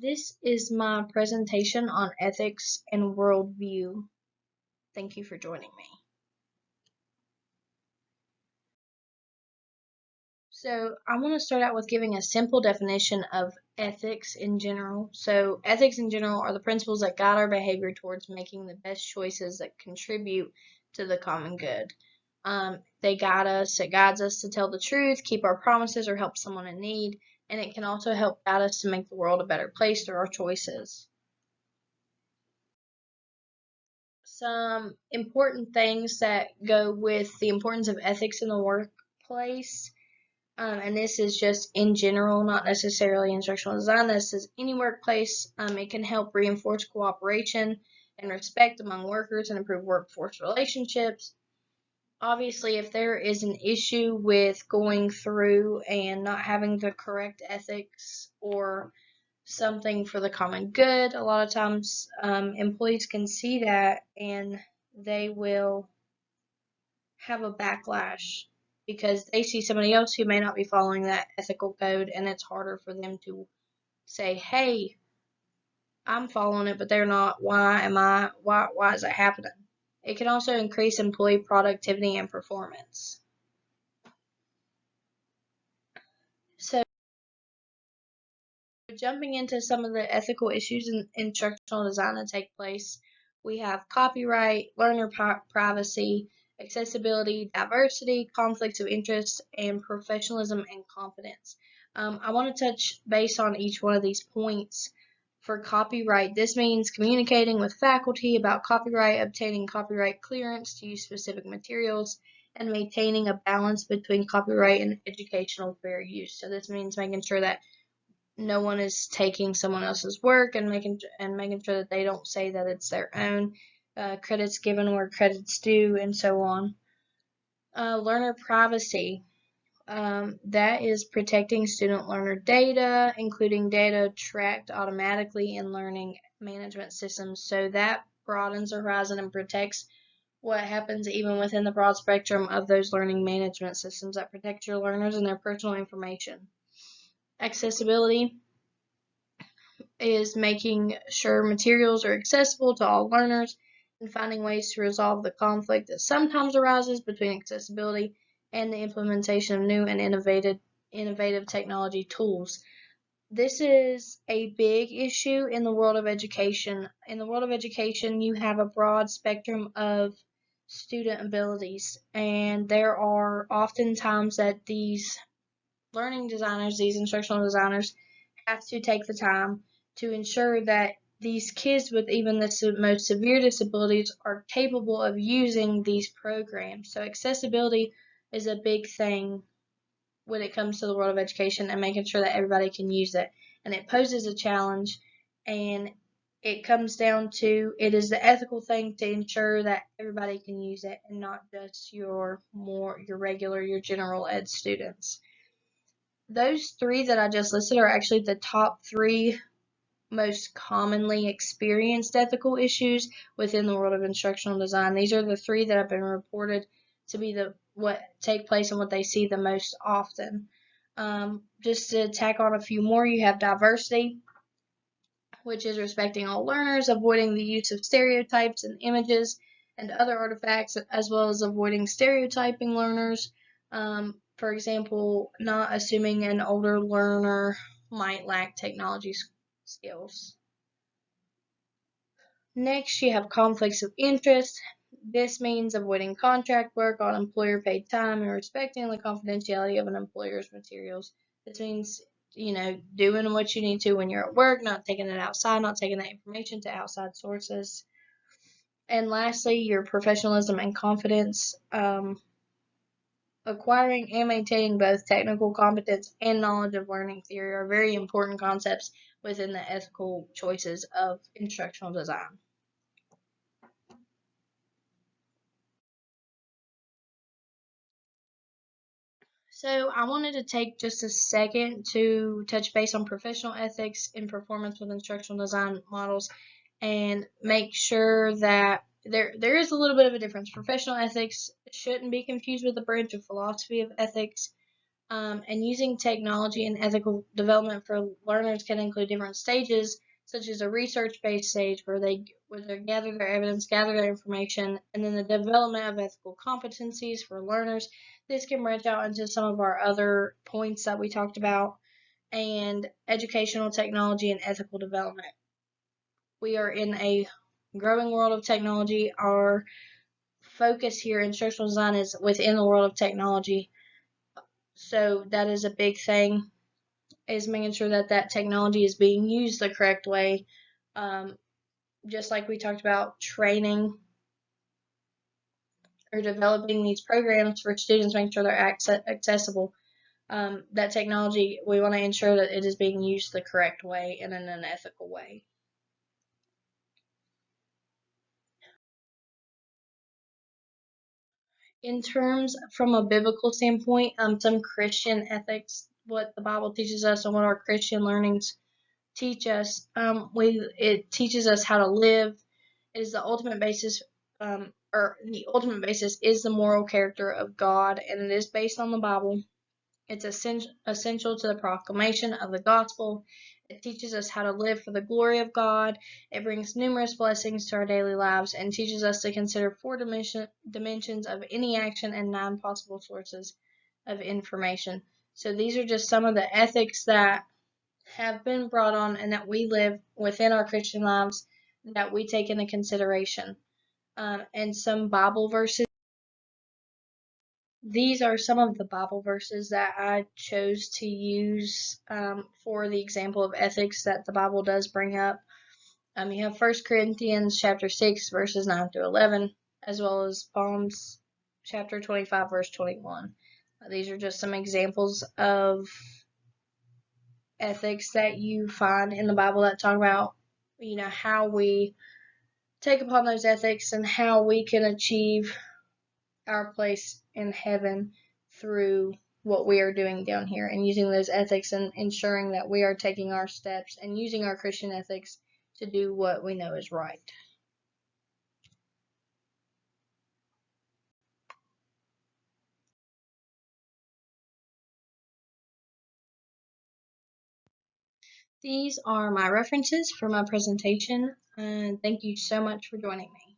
This is my presentation on ethics and worldview. Thank you for joining me. So I want to start out with giving a simple definition of ethics in general. So ethics in general are the principles that guide our behavior towards making the best choices that contribute to the common good. They guide us, it guides us to tell the truth, keep our promises, or help someone in need, and it can also help guide us to make the world a better place through our choices. Some important things that go with the importance of ethics in the workplace. And this is just in general, not necessarily instructional design. This is any workplace. It can help reinforce cooperation and respect among workers and improve workforce relationships. Obviously, if there is an issue with going through and not having the correct ethics or something for the common good, a lot of times employees can see that and they will have a backlash because they see somebody else who may not be following that ethical code, and it's harder for them to say, hey, I'm following it, but they're not. Why is that happening? It can also increase employee productivity and performance. So jumping into some of the ethical issues in instructional design that take place, we have copyright, learner privacy, accessibility, diversity, conflicts of interest, and professionalism and competence. I want to touch base on each one of these points. For copyright, this means communicating with faculty about copyright, obtaining copyright clearance to use specific materials, and maintaining a balance between copyright and educational fair use. So this means making sure that no one is taking someone else's work and making sure that they don't say that it's their own. Credits given where credit's due, and so on. Learner privacy. That is protecting student learner data, including data tracked automatically in learning management systems. So that broadens the horizon and protects what happens even within the broad spectrum of those learning management systems that protect your learners and their personal information. Accessibility is making sure materials are accessible to all learners and finding ways to resolve the conflict that sometimes arises between accessibility and the implementation of new and innovative technology tools. This is a big issue in the world of education. In the world of education, you have a broad spectrum of student abilities, and there are often times that these learning designers, these instructional designers, have to take the time to ensure that these kids with even the most severe disabilities are capable of using these programs. So accessibility is a big thing when it comes to the world of education and making sure that everybody can use it. And it poses a challenge, and it comes down to it is the ethical thing to ensure that everybody can use it and not just your general ed students. Those three that I just listed are actually the top three most commonly experienced ethical issues within the world of instructional design. These are the three that have been reported to be what take place and what they see the most often. Just to tack on a few more, you have diversity, which is respecting all learners, avoiding the use of stereotypes and images and other artifacts, as well as avoiding stereotyping learners. For example, not assuming an older learner might lack technology skills. Next, you have conflicts of interest. This means avoiding contract work on employer paid time and respecting the confidentiality of an employer's materials. This means, doing what you need to when you're at work, not taking it outside, not taking that information to outside sources. And lastly, your professionalism and confidence. Acquiring and maintaining both technical competence and knowledge of learning theory are very important concepts within the ethical choices of instructional design. So I wanted to take just a second to touch base on professional ethics in performance with instructional design models and make sure that there is a little bit of a difference. Professional ethics shouldn't be confused with the branch of philosophy of ethics. And using technology and ethical development for learners can include different stages, such as a research-based stage where they gather their evidence, gather their information, and then the development of ethical competencies for learners. This can branch out into some of our other points that we talked about, and educational technology and ethical development. We are in a growing world of technology. Our focus here in instructional design is within the world of technology. So that is a big thing, is making sure that that technology is being used the correct way. Just like we talked about training or developing these programs for students, making sure they're accessible. That technology, we want to ensure that it is being used the correct way and in an ethical way. In terms from a biblical standpoint, some Christian ethics, what the Bible teaches us and what our Christian learnings teach us, it teaches us how to live. It is the ultimate basis, or the ultimate basis is the moral character of God, and it is based on the Bible. It's essential to the proclamation of the gospel. It teaches us how to live for the glory of God. It brings numerous blessings to our daily lives and teaches us to consider four dimensions of any action and nine possible sources of information. So these are just some of the ethics that have been brought on and that we live within our Christian lives that we take into consideration. And some Bible verses. These are some of the Bible verses that I chose to use for the example of ethics that the Bible does bring up. You have 1 Corinthians chapter 6, verses 9 through 11, as well as Psalms chapter 25, verse 21. These are just some examples of ethics that you find in the Bible that talk about, how we take upon those ethics and how we can achieve our place in heaven through what we are doing down here and using those ethics and ensuring that we are taking our steps and using our Christian ethics to do what we know is right. These are my references for my presentation, and thank you so much for joining me.